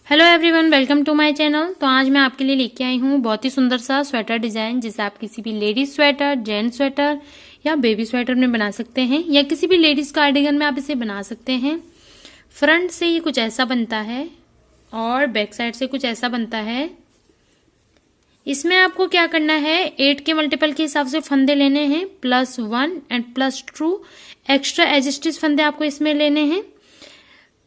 Hello everyone, welcome to my channel. तो आज मैं आपके लिए लेके आई हूँ बहुत ही सुंदर सा स्वेटर डिजाइन, जिसे आप किसी भी लेडीज स्वेटर, जेंट्स स्वेटर या बेबी स्वेटर में बना सकते हैं, या किसी भी लेडीज कार्डिगन में आप इसे बना सकते हैं। फ्रंट से ये कुछ ऐसा बनता है और बैक साइड से कुछ ऐसा बनता है। इसमें आपको क्या करना है, 8 के मल्टीपल के हिसाब से फंदे लेने हैं, +1 एंड +2 एक्स्ट्रा एज स्टिच फंदे आपको इसमें लेने हैं।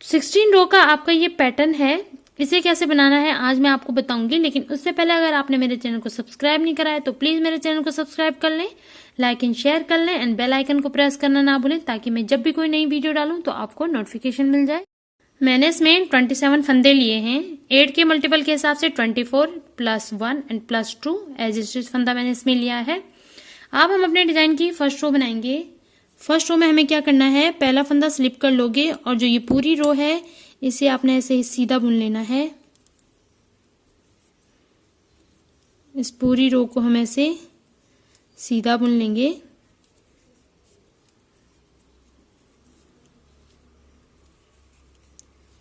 16 रो का आपका ये पैटर्न है। इसे कैसे बनाना है आज मैं आपको बताऊंगी, लेकिन उससे पहले अगर आपने मेरे चैनल को सब्सक्राइब नहीं करा है तो प्लीज मेरे चैनल को सब्सक्राइब कर लें, लाइक एंड शेयर कर लें एंड बेल आइकन को प्रेस करना ना भूलें, ताकि मैं जब भी कोई नई वीडियो डालूं तो आपको नोटिफिकेशन मिल जाए। मैंने इसमें 27 फंदे लिए हैं। 8 के मल्टीपल के हिसाब से 24 +1 एंड +2 एज स्टिच फंदा मैंने इसमें लिया है। अब हम अपने डिजाइन की फर्स्ट रो बनाएंगे। फर्स्ट रो में हमें क्या करना है, पहला फंदा स्लिप कर लोगे और जो ये पूरी रो है इसे आपने ऐसे सीधा बुन लेना है। इस पूरी रो को हम ऐसे सीधा बुन लेंगे।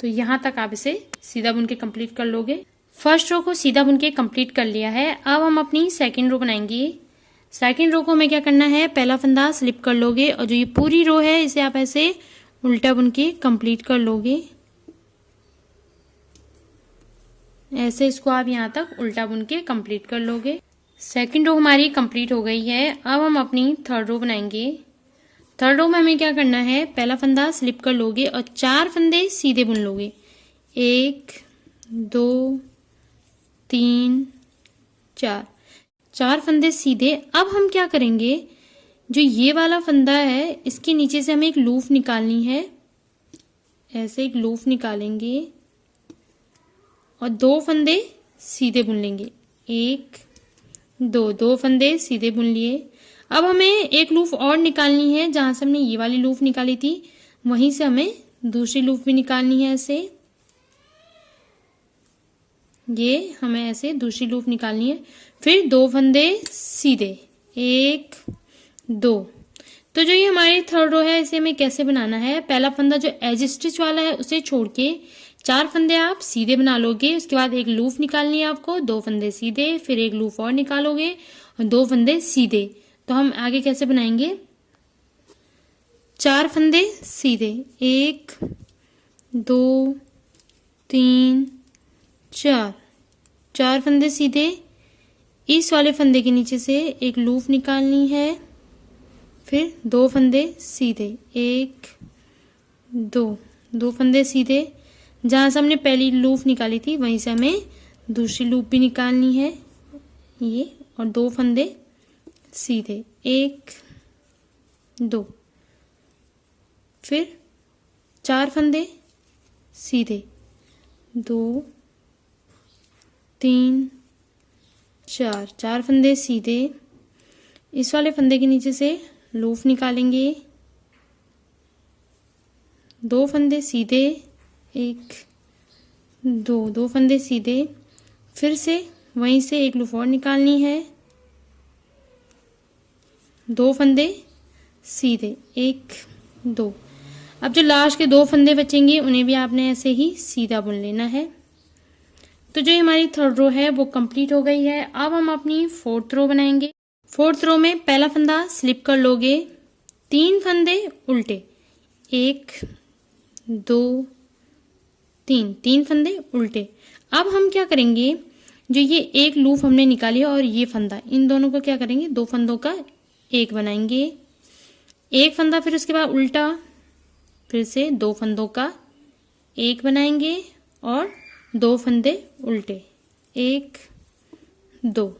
तो यहां तक आप इसे सीधा बुन के कंप्लीट कर लोगे। फर्स्ट रो को सीधा बुन के कंप्लीट कर लिया है। अब हम अपनी सेकंड रो बनाएंगे। सेकंड रो को हमें क्या करना है, पहला फंदा स्लिप कर लोगे और जो ये पूरी रो है इसे आप ऐसे उल्टा बुन के कंप्लीट कर लोगे। ऐसे इसको आप यहाँ तक उल्टा बुन के कंप्लीट कर लोगे। सेकंड रो हमारी कंप्लीट हो गई है। अब हम अपनी थर्ड रो बनाएंगे। थर्ड रो में हमें क्या करना है, पहला फंदा स्लिप कर लोगे और 4 फंदे सीधे बुन लोगे। 1 2 3 4 4 फंदे सीधे। अब हम क्या करेंगे, जो ये वाला फंदा है इसके नीचे से हमें एक लूप निकालनी है। ऐसे एक लूप निकालेंगे और 2 फंदे सीधे बुन लेंगे। 1 2 फंदे सीधे बुन लिए। अब हमें एक लूप और निकालनी है। जहां से हमने ये वाली लूप निकाली थी वहीं से हमें दूसरी लूप भी निकालनी है। ऐसे ये हमें ऐसे दूसरी लूप निकालनी है। फिर 2 फंदे सीधे, 1 2। तो जो ये हमारी थर्ड रो है इसे हमें कैसे बनाना है, पहला फंदा जो एज स्टिच वाला है उसे छोड़ के 4 फंदे आप सीधे बना लोगे। उसके बाद एक लूप निकालनी है आपको, 2 फंदे सीधे, फिर एक लूप और निकालोगे और 2 फंदे सीधे। तो हम आगे कैसे बनाएंगे, 4 फंदे सीधे, 1 2 3 4, 4 फंदे सीधे। इस वाले फंदे के नीचे से एक लूप निकालनी है, फिर 2 फंदे सीधे, 1 2 फंदे सीधे। जहां से हमने पहली लूप निकाली थी वहीं से हमें दूसरी लूप भी निकालनी है, ये, और 2 फंदे सीधे, 1 2, फिर 4 फंदे सीधे, 2 3 4, 4 फंदे सीधे। इस वाले फंदे के नीचे से लूप निकालेंगे, 2 फंदे सीधे, 1 2 फंदे सीधे। फिर से वहीं से एक लूप और निकालनी है, 2 फंदे सीधे, 1 2। अब जो लास्ट के 2 फंदे बचेंगे उन्हें भी आपने ऐसे ही सीधा बुन लेना है। तो जो हमारी थर्ड रो है वो कंप्लीट हो गई है। अब हम अपनी फोर्थ रो बनाएंगे। फोर्थ रो में पहला फंदा स्लिप कर लोगे, 3 फंदे उल्टे, 1 2 3 फंदे उल्टे। अब हम क्या करेंगे, जो ये एक लूप हमने निकाली और ये फंदा, इन दोनों को क्या करेंगे, 2 फंदों का एक बनाएंगे। एक फंदा, फिर उसके बाद उल्टा, फिर से 2 फंदों का एक बनाएंगे और 2 फंदे उल्टे, 1 2।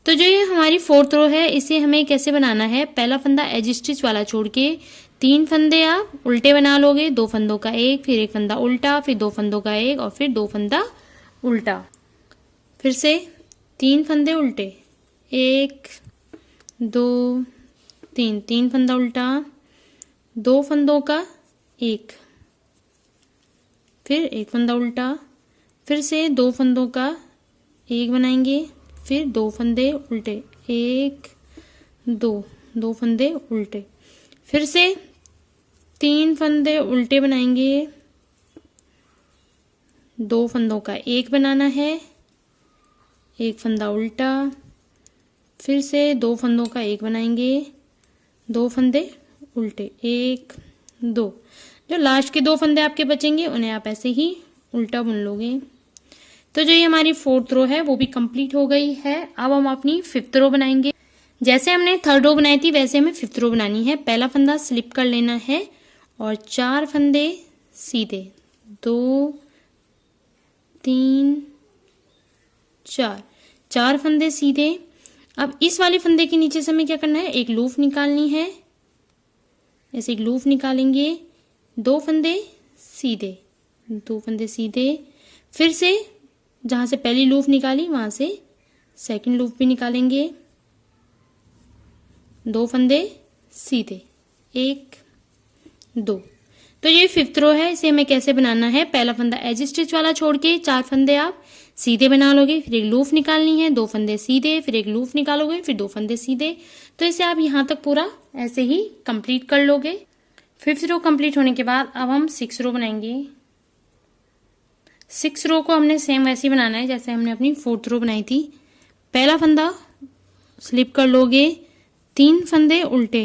तो जो ये हमारी फोर्थ रो है इसे हमें कैसे बनाना है, पहला फंदा एज स्टिच वाला छोड़ के 3 फंदे आप उल्टे बना लोगे, 2 फंदों का एक, फिर एक फंदा उल्टा, फिर 2 फंदों का एक और फिर 2 फंदा उल्टा। फिर से 3 फंदे उल्टे, 1 2 3 फंदा उल्टा, 2 फंदों का एक, फिर एक फंदा उल्टा, फिर से 2 फंदों का एक बनाएंगे, फिर 2 फंदे उल्टे, 1 2 फंदे उल्टे, फिर से 3 फंदे उल्टे बनाएंगे, दो फंदों का एक बनाना है, एक फंदा उल्टा, फिर से दो फंदों का एक बनाएंगे, दो फंदे उल्टे, एक दो। जो लास्ट के दो फंदे आपके बचेंगे उन्हें आप ऐसे ही उल्टा बुन लोगे। तो जो ये हमारी फोर्थ रो है वो भी कंप्लीट हो गई है। अब हम अपनी फिफ्थ रो बनाएंगे। जैसे हमने थर्ड रो बनाई थी वैसे हमें फिफ्थ रो बनानी है। पहला फंदा स्लिप कर लेना है और चार फंदे सीधे, दो तीन चार, चार फंदे सीधे। अब इस वाले फंदे के नीचे से हमें क्या करना है, एक लूप निकालनी है। ऐसे एक लूप निकालेंगे, दो फंदे सीधे, दो फंदे सीधे, फिर से जहां से पहली लूप निकाली वहां से सेकंड लूप भी निकालेंगे, दो फंदे सीधे, एक दो। तो ये फिफ्थ रो है, इसे हमें कैसे बनाना है, पहला फंदा एज स्टिच वाला छोड़ के चार फंदे आप सीधे बना लोगे, फिर एक लूप निकालनी है, दो फंदे सीधे, फिर एक लूप निकालोगे, फिर दो फंदे सीधे। तो इसे आप यहां तक पूरा ऐसे ही कंप्लीट कर लोगे। फिफ्थ रो कंप्लीट होने के बाद अब हम सिक्स रो बनाएंगे। सिक्स रो को हमने सेम वैसे ही बनाना है जैसे हमने अपनी फोर्थ रो बनाई थी। पहला फंदा स्लिप कर लोगे, तीन फंदे उल्टे,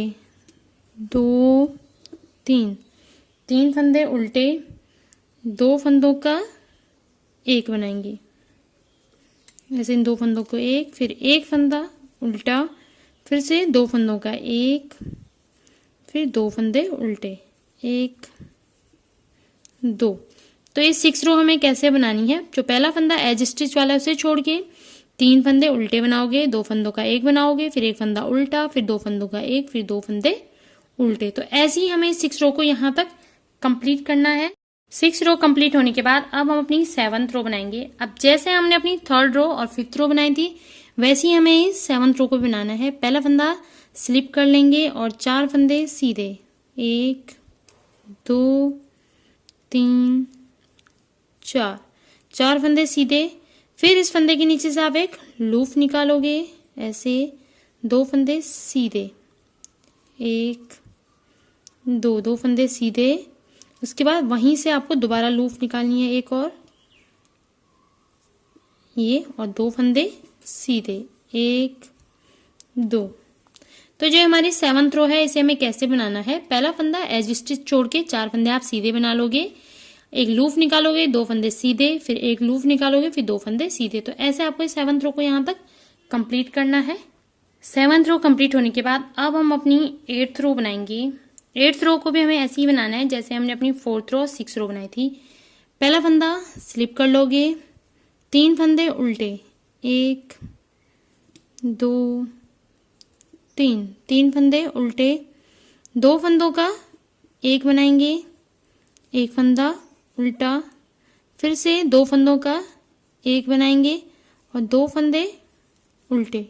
दो तीन, तीन फंदे उल्टे, दो फंदों का एक बनाएंगे। ऐसे इन दो फंदों को एक, फिर एक फंदा उल्टा, फिर से दो फंदों का एक, फिर दो फंदे उल्टे, एक दो। तो ये सिक्स रो हमें कैसे बनानी है, जो पहला फंदा एज स्टिच वाला है उसे छोड़ के तीन फंदे उल्टे बनाओगे, दो फंदों का एक बनाओगे, फिर एक फंदा उल्टा, फिर दो फंदों का एक, फिर दो फंदे उल्टे। तो ऐसे ही हमें सिक्स रो को यहां तक कंप्लीट करना है। सिक्स रो कंप्लीट होने के बाद अब हम अपनी सेवंथ रो बनाएंगे। अब जैसे हमने अपनी थर्ड रो और फिफ्थ रो बनाई थी वैसे ही हमें सेवंथ रो को बनाना है। पहला फंदा स्लिप कर लेंगे और चार फंदे सीधे, एक दो तीन चार, चार फंदे सीधे, फिर इस फंदे के नीचे से आप एक लूप निकालोगे, ऐसे दो फंदे सीधे, एक दो, दो फंदे सीधे। उसके बाद वहीं से आपको दोबारा लूप निकालनी है एक और, ये, और दो फंदे सीधे, एक दो। तो जो हमारी सेवंथ रो है इसे हमें कैसे बनाना है, पहला फंदा एज स्टिच छोड़ के चार फंदे आप सीधे बना लोगे, एक लूप निकालोगे, दो फंदे सीधे, फिर एक लूप निकालोगे, फिर दो फंदे सीधे। तो ऐसे आपको सेवंथ रो को यहां तक कंप्लीट करना है। सेवंथ रो कंप्लीट होने के बाद अब हम अपनी एट्थ रो बनाएंगे। एट्थ रो को भी हमें ऐसे ही बनाना है जैसे हमने अपनी फोर्थ रो और सिक्स रो बनाई थी। पहला फंदा स्लिप कर लोगे, तीन फंदे उल्टे, एक दो तीन, तीन फंदे उल्टे, दो फंदों का एक बनाएंगे, एक फंदा उल्टा, फिर से दो फंदों का एक बनाएंगे और दो फंदे उल्टे।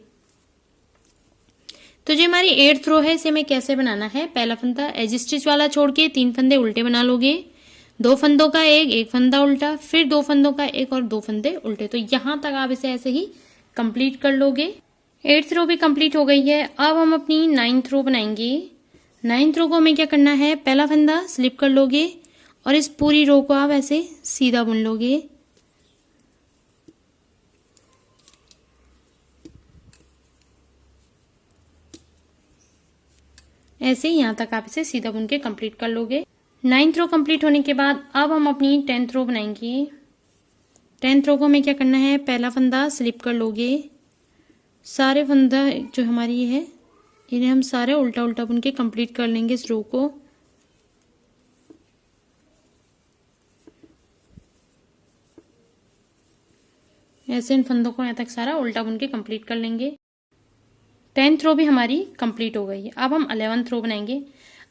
तो जो हमारी एट्थ रो है इसे हमें कैसे बनाना है, पहला फंदा एज स्टिच वाला छोड़ के तीन फंदे उल्टे बना लोगे, दो फंदों का एक फंदा उल्टा, फिर दो फंदों का एक और दो फंदे उल्टे। तो यहां तक आप इसे ऐसे ही कंप्लीट कर लोगे। एट्थ रो भी कंप्लीट हो गई है। अब हम अपनी नाइन्थ रो बनाएंगे। नाइन्थ रो को हमें क्या करना है, पहला फंदा स्लिप कर लोगे और इस पूरी रो को आप ऐसे सीधा बुन लोगे, ऐसे यहां तक आप इसे सीधा बुन के कंप्लीट कर लोगे। नाइन्थ रो कंप्लीट होने के बाद अब हम अपनी टेंथ रो बनाएंगे। टेंथ रो को हमें क्या करना है, पहला फंदा स्लिप कर लोगे, सारे फंदा जो हमारी है इन्हें हम सारे उल्टा उल्टा बुन के कंप्लीट कर लेंगे इस रो को। ऐसे इन फंदों को यहाँ तक सारा उल्टा बुन के कंप्लीट कर लेंगे। टेंथ रो भी हमारी कंप्लीट हो गई है। अब हम 11th रो बनाएंगे।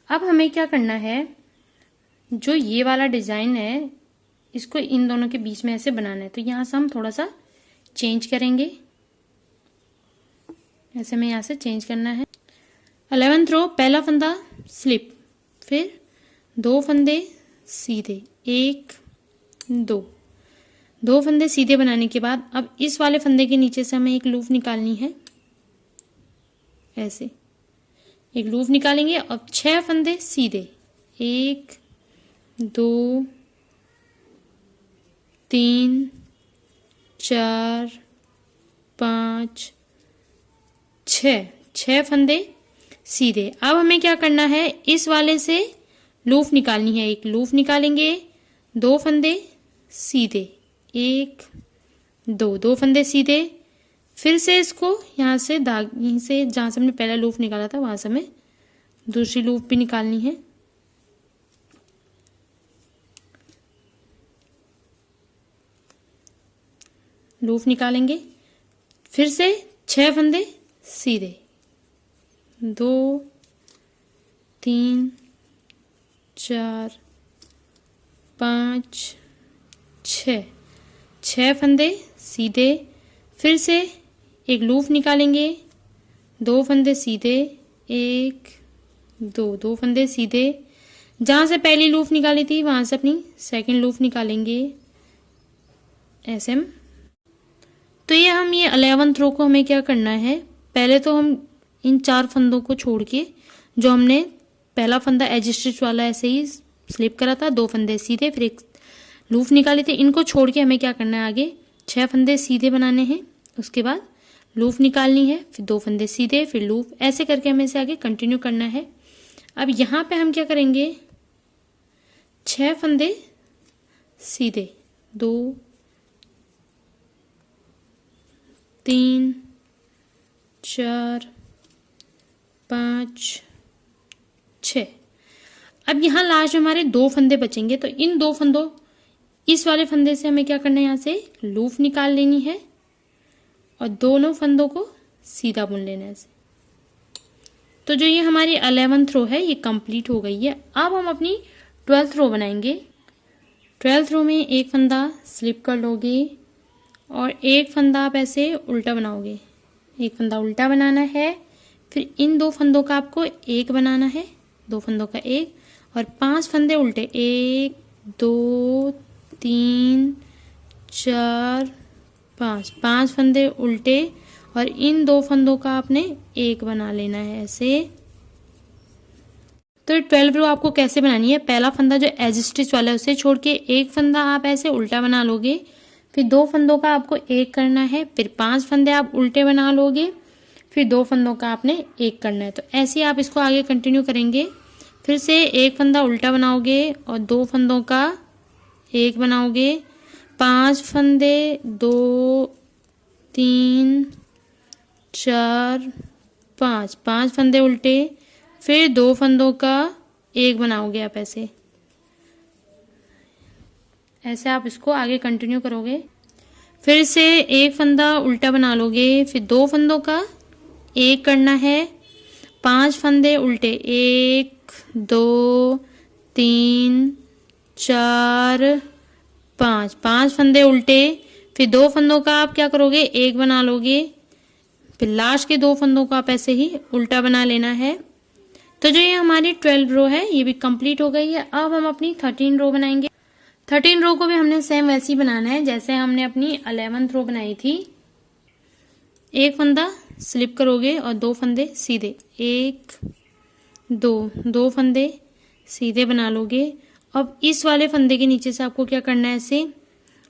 अब हमें क्या करना है, जो ये वाला डिजाइन है इसको इन दोनों के बीच में ऐसे बनाना है। तो यहां से हम थोड़ा सा चेंज करेंगे, ऐसे में यहां से चेंज करना है। 11th रो पहला फंदा स्लिप, फिर दो फंदे सीधे, एक दो, दो फंदे सीधे बनाने के बाद अब इस वाले फंदे के नीचे से हमें एक लूप निकालनी है, ऐसे एक लूप निकालेंगे। अब 6 फंदे सीधे, एक दो 3 4 5 6, 6 फंदे सीधे। अब हमें क्या करना है, इस वाले से लूप निकालनी है। एक लूप निकालेंगे, 2 फंदे सीधे, 1 2, 2 फंदे सीधे। फिर से इसको यहाँ से यहीं से जहाँ से हमने पहला लूप निकाला था वहां से हमें दूसरी लूप भी निकालनी है। लूप निकालेंगे, फिर से 6 फंदे सीधे, 2 3 4 5 6, 6 फंदे सीधे। फिर से एक लूप निकालेंगे, 2 फंदे सीधे, 1 2, 2 फंदे सीधे। जहाँ से पहली लूप निकाली थी वहां से अपनी सेकंड लूप निकालेंगे ऐसे हम। तो ये 11th रो को हमें क्या करना है, पहले तो हम इन 4 फंदों को छोड़ के जो हमने पहला फंदा एज स्टिच वाला ऐसे ही स्लिप करा था, 2 फंदे सीधे, फिर एक लूप निकाले थे, इनको छोड़ के हमें क्या करना है, आगे 6 फंदे सीधे बनाने हैं। उसके बाद लूप निकालनी है, फिर 2 फंदे सीधे, फिर लूप, ऐसे करके हमें इसे आगे कंटिन्यू करना है। अब यहाँ पे हम क्या करेंगे, 6 फंदे सीधे, 2 3 4 5 6। अब यहाँ लास्ट में हमारे 2 फंदे बचेंगे, तो इन 2 फंदों, इस वाले फंदे से हमें क्या करना है, यहाँ से लूप निकाल लेनी है और दोनों फंदों को सीधा बुन लेना है ऐसे। तो जो ये हमारी 11th रो है ये कंप्लीट हो गई है। अब हम अपनी 12th रो बनाएंगे। 12th रो में एक फंदा स्लिप कर लोगे और एक फंदा आप ऐसे उल्टा बनाओगे। एक फंदा उल्टा बनाना है, फिर इन 2 फंदों का आपको एक बनाना है, 2 फंदों का एक, और 5 फंदे उल्टे, 1 2 3 4 5, 5 फंदे उल्टे और इन 2 फंदों का आपने एक बना लेना है ऐसे। तो 12 रो आपको कैसे बनानी है, पहला फंदा जो एज स्टिच वाला है उसे छोड़ के एक फंदा आप ऐसे उल्टा बना लोगे, फिर 2 फंदों का आपको एक करना है, फिर 5 फंदे आप उल्टे बना लोगे, फिर 2 फंदों का आपने एक करना है। तो ऐसे ही आप इसको आगे कंटिन्यू करेंगे। फिर से एक फंदा उल्टा बनाओगे और 2 फंदों का एक बनाओगे, 5 फंदे, 2 3 4 5, 5 फंदे उल्टे, फिर 2 फंदों का एक बनाओगे आप ऐसे। ऐसे आप इसको आगे कंटिन्यू करोगे। फिर से एक फंदा उल्टा बना लोगे, फिर 2 फंदों का एक करना है, 5 फंदे उल्टे, 1 2 3 4 5, 5 फंदे उल्टे, फिर 2 फंदों का आप क्या करोगे, एक बना लोगे, फिर लास्ट के 2 फंदों को आप ऐसे ही उल्टा बना लेना है। तो जो ये हमारी 12 रो है ये भी कंप्लीट हो गई है। अब हम अपनी 13 रो बनाएंगे। 13 रो को भी हमने सेम वैसे ही बनाना है जैसे हमने अपनी 11th रो बनाई थी। एक फंदा स्लिप करोगे और 2 फंदे सीधे, 1 2, 2 फंदे सीधे बना लोगे। अब इस वाले फंदे के नीचे से आपको क्या करना है, ऐसे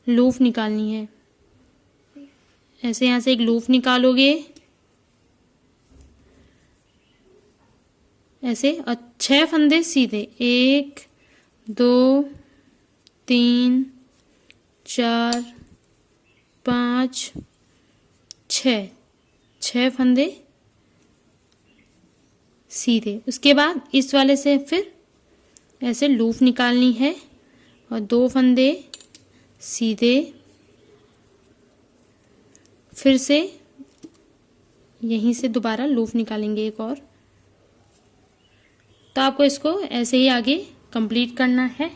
लूप निकालनी है। ऐसे यहाँ से एक लूप निकालोगे ऐसे, और 6 फंदे सीधे, 1 2 3 4 5 6, 6 फंदे सीधे। उसके बाद इस वाले से फिर ऐसे लूप निकालनी है और 2 फंदे सीधे, फिर से यहीं से दोबारा लूप निकालेंगे एक और। तो आपको इसको ऐसे ही आगे कंप्लीट करना है।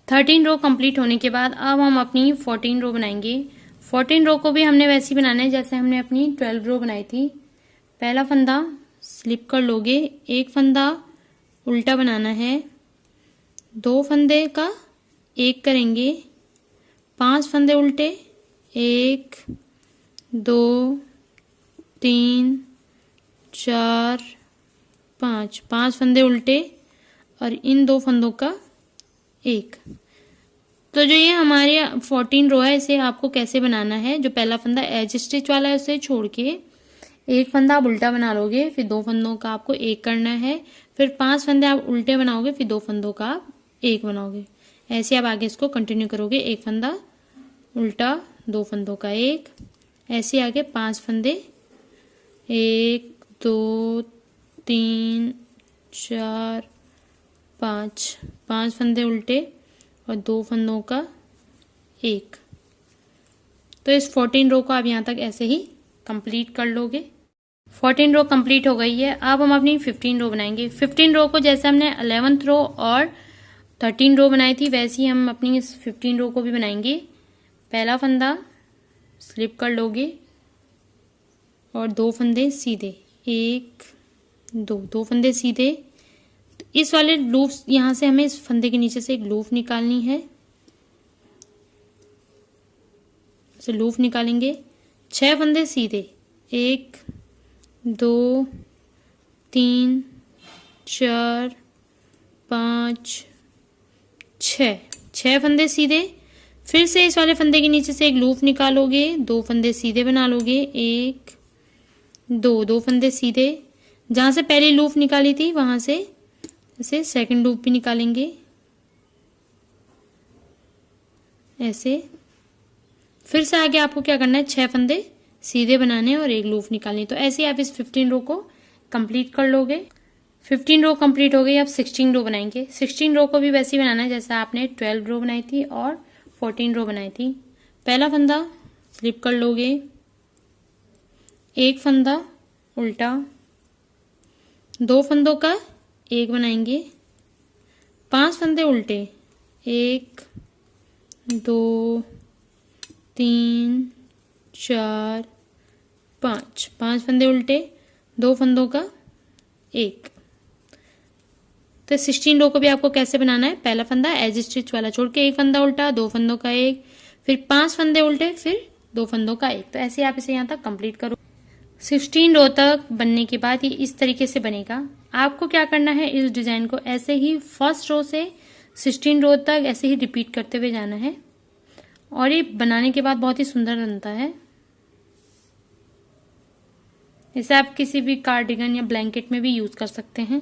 13 रो कंप्लीट होने के बाद अब हम अपनी 14 रो बनाएंगे। 14 रो को भी हमने वैसे ही बनाना है जैसे हमने अपनी 12 रो बनाई थी। पहला फंदा स्लिप कर लोगे, एक फंदा उल्टा बनाना है, 2 फंदे का एक करेंगे, 5 फंदे उल्टे, 1 2 3 4 5, 5 फंदे उल्टे और इन 2 फंदों का एक। तो जो ये हमारे 14 रो है, इसे आपको कैसे बनाना है, जो पहला फंदा एज स्टिच वाला है उसे छोड़ के एक फंदा आप उल्टा बना लोगे, फिर 2 फंदों का आपको एक करना है, फिर 5 फंदे आप उल्टे बनाओगे, फिर 2 फंदों का आप एक बनाओगे। ऐसे आप आगे इसको कंटिन्यू करोगे, एक फंदा उल्टा, 2 फंदों का एक, ऐसे आगे 5 फंदे, 1 2 3 4 5 फंदे उल्टे और 2 फंदों का एक। तो इस 14 रो को आप यहाँ तक ऐसे ही कंप्लीट कर लोगे। 14 रो कंप्लीट हो गई है। अब हम अपनी 15 रो बनाएंगे। 15 रो को जैसे हमने 11th रो और 13 रो बनाई थी, वैसे ही हम अपनी इस 15 रो को भी बनाएंगे। पहला फंदा स्लिप कर लोगे और 2 फंदे सीधे, 1 2 फंदे सीधे। तो इस वाले लूप, यहां से हमें इस फंदे के नीचे से एक लूप निकालनी है, इसे लूप निकालेंगे। 6 फंदे सीधे, 1 2 3 4 5 6 फंदे सीधे। फिर से इस वाले फंदे के नीचे से एक लूप निकालोगे, 2 फंदे सीधे बना लोगे, 1 2 फंदे सीधे। जहां से पहली लूप निकाली थी वहां से इसे सेकंड लूप भी निकालेंगे ऐसे। फिर से आगे आपको क्या करना है, 6 फंदे सीधे बनाने और एक लूप निकालनी। तो ऐसे आप इस 15 रो को कंप्लीट कर लोगे। 15 रो कंप्लीट हो गई। अब 16 रो बनाएंगे। 16 रो को भी वैसे ही बनाना है जैसा आपने 12 रो बनाई थी और 14 रो बनाई थी। पहला फंदा स्लिप कर लोगे, एक फंदा उल्टा, 2 फंदों का एक बनाएंगे, 5 फंदे उल्टे, 1 2 3 4 5 फंदे उल्टे, 2 फंदों का एक। तो 16 रो को भी आपको कैसे बनाना है, पहला फंदा एज स्टिच वाला छोड़ के एक फंदा उल्टा, 2 फंदों का एक, फिर 5 फंदे उल्टे, फिर 2 फंदों का एक। तो ऐसे आप इसे यहाँ तक कंप्लीट करो। 16 रो तक बनने के बाद ये इस तरीके से बनेगा। आपको क्या करना है, इस डिजाइन को ऐसे ही फर्स्ट रो से 16 रो तक ऐसे ही रिपीट करते हुए जाना है और ये बनाने के बाद बहुत ही सुंदर बनता है। इसे आप किसी भी कार्डिगन या ब्लैंकेट में भी यूज कर सकते हैं।